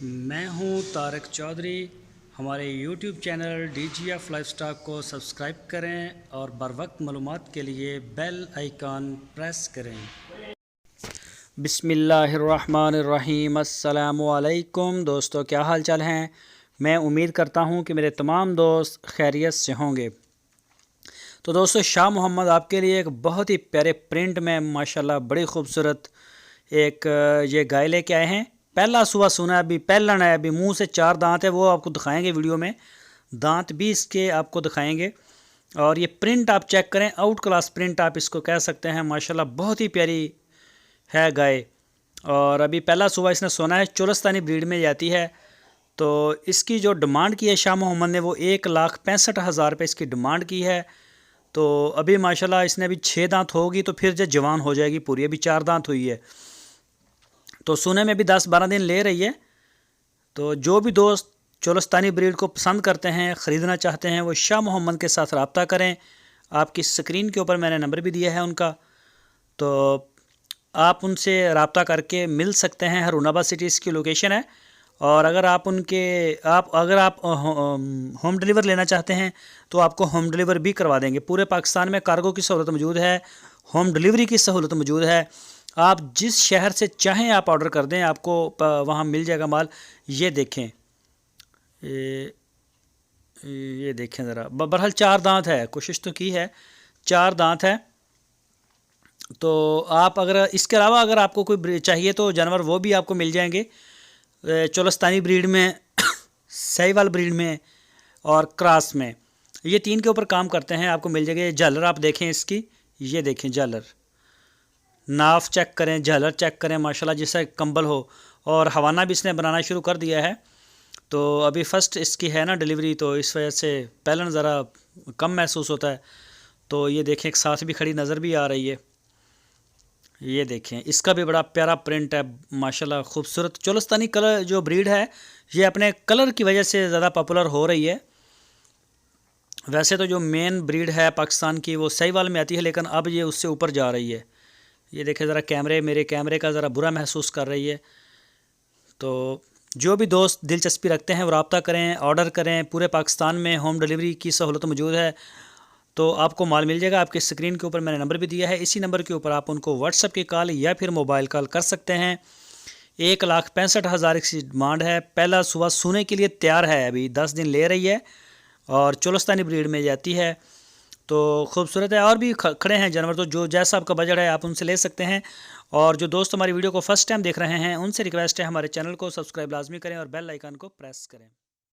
मैं हूं तारक चौधरी। हमारे YouTube चैनल DGF लाइफस्टाइल को सब्सक्राइब करें और बर वक्त मालूमात के लिए बेल आइकॉन प्रेस करें। बिस्मिल्लाहिर्रहमानिर्रहीम। अस्सलामुअलैकुम दोस्तों, क्या हाल चाल हैं। मैं उम्मीद करता हूं कि मेरे तमाम दोस्त खैरियत से होंगे। तो दोस्तों, शाह मोहम्मद आपके लिए एक बहुत ही प्यारे प्रिंट में माशाल्लाह बड़ी खूबसूरत एक ये गाय लेके आए हैं। पहला सुबह सुना है, अभी पहलन है, अभी मुंह से 4 दांत है, वो आपको दिखाएंगे वीडियो में। दांत भी इसके आपको दिखाएंगे। और ये प्रिंट आप चेक करें, आउट क्लास प्रिंट आप इसको कह सकते हैं। माशाल्लाह बहुत ही प्यारी है गाय। और अभी पहला सुबह इसने सोना है, चोलस्तानी ब्रीड में जाती है। तो इसकी जो डिमांड की है शाह मोहम्मद ने, वो 1,65,000 रुपये इसकी डिमांड की है। तो अभी माशाल्लाह इसने अभी 6 दांत होगी तो फिर जब जवान हो जाएगी पूरी। अभी 4 दांत हुई है, तो सोने में भी 10-12 दिन ले रही है। तो जो भी दोस्त चोलस्तानी ब्रीड को पसंद करते हैं, ख़रीदना चाहते हैं, वो शाह मोहम्मद के साथ रब्ता करें। आपकी स्क्रीन के ऊपर मैंने नंबर भी दिया है उनका, तो आप उनसे रब्ता करके मिल सकते हैं। हरूनाबाद सिटी इसकी लोकेशन है। और अगर आप होम डिलीवर लेना चाहते हैं तो आपको होम डिलीवर भी करवा देंगे। पूरे पाकिस्तान में कार्गो की सहूलत मौजूद है, होम डिलीवरी की सहूलत मौजूद है। आप जिस शहर से चाहें आप ऑर्डर कर दें, आपको वहाँ मिल जाएगा माल। ये देखें, ये देखें ज़रा। बहरहाल 4 दांत है, कोशिश तो की है, 4 दांत है। तो आप अगर इसके अलावा अगर आपको कोई चाहिए तो जानवर वो भी आपको मिल जाएंगे। चोलस्तानी ब्रीड में, साहिवाल ब्रीड में और क्रॉस में, ये 3 के ऊपर काम करते हैं। आपको मिल जाएगी। झालर आप देखें इसकी, ये देखें झालर, नाफ चेक करें, झालर चेक करें, माशाल्लाह जैसा कंबल हो। और हवाना भी इसने बनाना शुरू कर दिया है। तो अभी फ़र्स्ट इसकी है ना डिलीवरी, तो इस वजह से पहलन ज़रा कम महसूस होता है। तो ये देखें, एक साथ भी खड़ी नज़र भी आ रही है। ये देखें, इसका भी बड़ा प्यारा प्रिंट है माशाल्लाह, खूबसूरत। चोलस्तानी कलर जो ब्रीड है, ये अपने कलर की वजह से ज़्यादा पॉपुलर हो रही है। वैसे तो जो मेन ब्रीड है पाकिस्तान की वो साहिवाल में आती है, लेकिन अब ये उससे ऊपर जा रही है। ये देखें ज़रा, मेरे कैमरे का ज़रा बुरा महसूस कर रही है। तो जो भी दोस्त दिलचस्पी रखते हैं वो रब्ता करें, ऑर्डर करें। पूरे पाकिस्तान में होम डिलीवरी की सहूलत मौजूद है। तो आपको माल मिल जाएगा। आपके स्क्रीन के ऊपर मैंने नंबर भी दिया है, इसी नंबर के ऊपर आप उनको व्हाट्सएप की कॉल या फिर मोबाइल कॉल कर सकते हैं। 1,65,000 की डिमांड है। पहला सुबह सोने के लिए तैयार है, अभी 10 दिन ले रही है और चोलस्तानी ब्रीड में जाती है। तो खूबसूरत है। और भी खड़े हैं जानवर, तो जो जैसा आपका बजट है आप उनसे ले सकते हैं। और जो दोस्त हमारी वीडियो को फर्स्ट टाइम देख रहे हैं, उनसे रिक्वेस्ट है हमारे चैनल को सब्सक्राइब लाजमी करें और बेल आइकन को प्रेस करें।